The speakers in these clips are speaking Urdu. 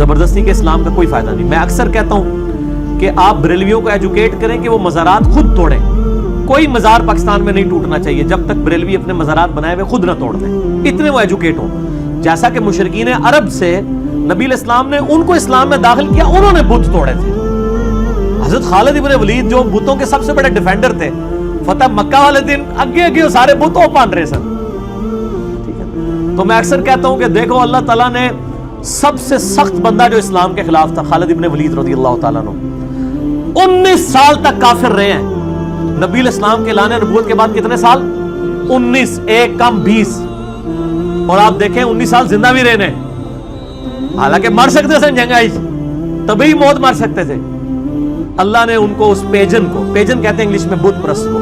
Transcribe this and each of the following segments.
زبردستی کے اسلام کا کوئی فائدہ نہیں. میں اکثر کہتا ہوں کہ آپ بریلویوں کو ایجوکیٹ کریں کہ وہ مزارات خود توڑیں. کوئی مزار پاکستان میں نہیں ٹوٹنا چاہیے جب تک بریلوی اپنے مزارات بنائے ہوئے خود نہ توڑ دیں, اتنے وہ ایجوکیٹ ہوں. جیسا کہ مشرکین عرب سے نبی علیہ السلام نے ان کو اسلام میں داخل کیا, انہوں نے بت توڑے تھے. حضرت خالد ابن ولید جو بتوں کے سب سے بڑے ڈیفینڈر تھے, فتح مکہ والے دن اگے سارے بت وہ پان رہے سن. تو میں اکثر کہتا ہوں کہ دیکھو اللہ تعالیٰ نے سب سے سخت بندہ جو اسلام کے خلاف تھا, خالد ابن ولید رضی اللہ تعالیٰ عنہ, 19 سال تک کافر رہے ہیں. نبی علیہ السلام کے اعلان نبوت کے بعد کتنے سال؟ 19, ایک کم 20. اور آپ دیکھیں 19 سال زندہ بھی رہنے, حالانکہ مر سکتے تھے جنگ آئی, تبھی موت مر سکتے تھے. اللہ نے ان کو اس پیجن کہتے ہیں انگلش میں بت پرست کو.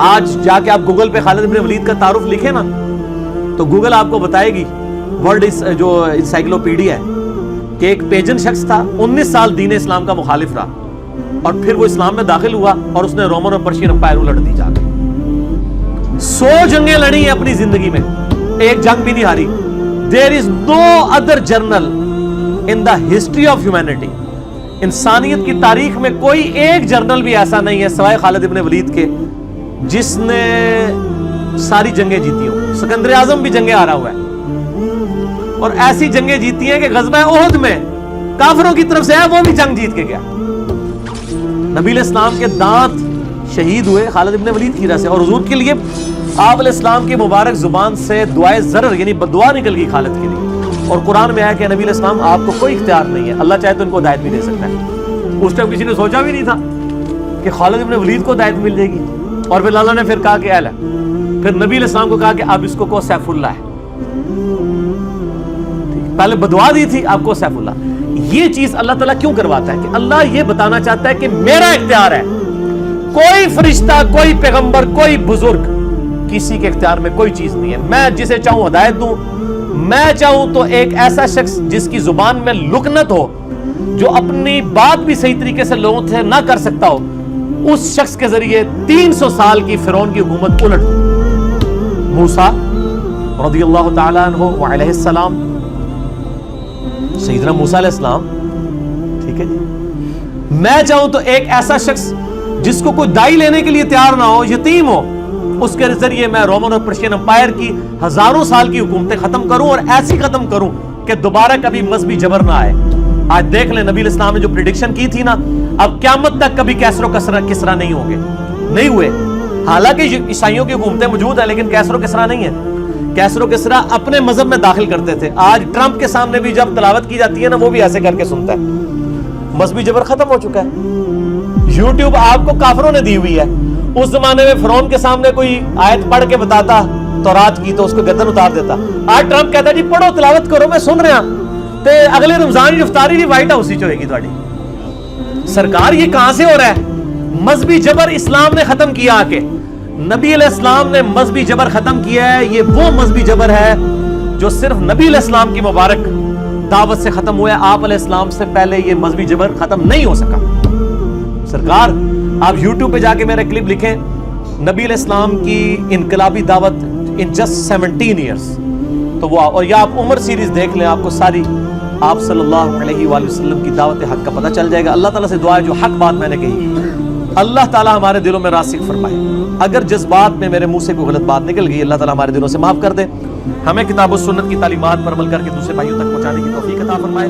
آج جا کے آپ گوگل پہ خالد ابن ولید کا تعارف لکھیں نا تو گوگل آپ کو بتائے گی, ورلڈ جو انسائکلوپیڈیا ہے, کہ ایک پیجن شخص تھا, 19 سال دین اسلام کا مخالف رہا, اور پھر وہ اسلام میں داخل ہوا اور اس نے رومن اور پرشین امپائر الٹ دی جا کے. 100 جنگیں لڑی ہیں اپنی زندگی میں, ایک جنگ بھی نہیں ہاری. There is no other journal in the history of humanity. انسانیت کی تاریخ میں کوئی ایک جرنل بھی ایسا نہیں ہے سوائے خالد ابن ولید کے جس نے ساری جنگیں جیتی ہوں. سکندر اعظم بھی جنگیں ہارا ہوا ہے, اور ایسی جنگیں جیتی ہیں کہ غزوہ احد میں کافروں کی طرف سے ہے, وہ بھی جنگ جیت کے گیا. نبی علیہ السلام کے دانت شہید ہوئے خالد ابن ولید کی وجہ سے, اور حضور کے لیے آپ علیہ السلام کی مبارک زبان سے دعائے ضرر یعنی بدعا نکل گئی خالد کے لیے. اور قرآن میں آیا کہ نبی علیہ السلام آپ کو کوئی اختیار نہیں ہے, اللہ چاہے تو ان کو ہدایت بھی دے سکتا ہے. اس ٹائم کسی نے سوچا بھی نہیں تھا کہ خالد ابن ولید کو ہدایت مل جائے گی. اور پھر اللہ نے پھر کہا کہ اہل ہے, پھر نبی علیہ السلام کو کہا کہ اب اس کو سیف اللہ ہے. پہلے بدعا دی تھی, آپ کو سیف اللہ. یہ چیز اللہ تعالیٰ کیوں کرواتا ہے؟ کہ اللہ یہ بتانا چاہتا ہے کہ میرا اختیار ہے, کوئی فرشتہ, کوئی پیغمبر, کوئی بزرگ, کسی کے اختیار میں کوئی چیز نہیں ہے. میں جسے چاہوں ہدایت دوں, میں چاہوں تو ایک ایسا شخص جس کی زبان میں لکنت ہو, جو اپنی بات بھی صحیح طریقے سے لوگوں سے نہ کر سکتا ہو, اس شخص کے ذریعے 300 سال کی فرعون کی حکومت الٹ دی. موسیٰ رضی اللہ تعالیٰ عنہ وعلیہ السلام, سیدنا موسیٰ علیہ السلام, ٹھیک ہے جی. میں چاہوں تو ایک ایسا شخص جس کو کوئی دائی لینے کے لیے تیار نہ ہو, یتیم ہو, اس کے ذریعے میں رومن اور پرشین امپائر کی ہزاروں سال کی حکومتیں ختم کروں, اور ایسی ختم کروں کہ دوبارہ کبھی مذہبی جبر نہ آئے. آج دیکھ لیں نبی علیہ السلام نے جو پریڈکشن کی تھی نا, اب قیامت تک کبھی کیسر و کسرا نہیں ہوں گے, نہیں ہوئے. حالانکہ عیسائیوں کی حکومتیں موجود ہیں لیکن کیسر و کسرا نہیں ہے. کیسر و کسرا اپنے مذہب میں داخل کرتے تھے. آج ٹرمپ کے سامنے بھی جب تلاوت کی جاتی ہے نا, وہ بھی ایسے کر کے سنتا ہے. مذہبی جبر ختم ہو چکا ہے. یوٹیوب آپ کو کافروں نے دی ہوئی ہے. اس زمانے میں فرعون کے سامنے کوئی آیت پڑھ کے بتاتا تورات کی تو اس کو گردن اتار دیتا. آج ٹرمپ کہتا ہے جی پڑھو, تلاوت کرو, میں سن رہا, تے اگلے رمضان کی افطاری بھی وائٹ ہاؤس ہی ہوئے گی تھوڑی. سرکار یہ کہاں سے ہو رہا ہے؟ مذہبی جبر اسلام نے ختم کیا. آ کے نبی علیہ السلام نے مذہبی جبر ختم کیا ہے. یہ وہ مذہبی جبر ہے جو صرف نبی علیہ السلام کی مبارک دعوت سے ختم ہوا ہے. آپ علیہ السلام سے پہلے یہ مذہبی جبر ختم نہیں ہو سکا. سرکار آپ یوٹیوب پہ جا کے میرے کلپ لکھیں, نبی علیہ السلام کی انقلابی دعوت ان جسٹ 17 ایئرس, تو وہ, اور یا آپ عمر سیریز دیکھ لیں, آپ کو ساری آپ صلی اللہ علیہ وآلہ وسلم کی دعوت حق کا پتہ چل جائے گا. اللہ تعالیٰ سے دعا ہے جو حق بات میں نے کہی, اللہ تعالیٰ ہمارے دلوں میں راسخ فرمائے. اگر جذبات میں میرے منہ سے کوئی غلط بات نکل گئی, اللہ تعالیٰ ہمارے دلوں سے معاف کر دے. ہمیں کتاب و سنت کی تعلیمات پر عمل کر کے دوسرے بھائیوں تک پہنچانے کی توفیق عطا فرمائے.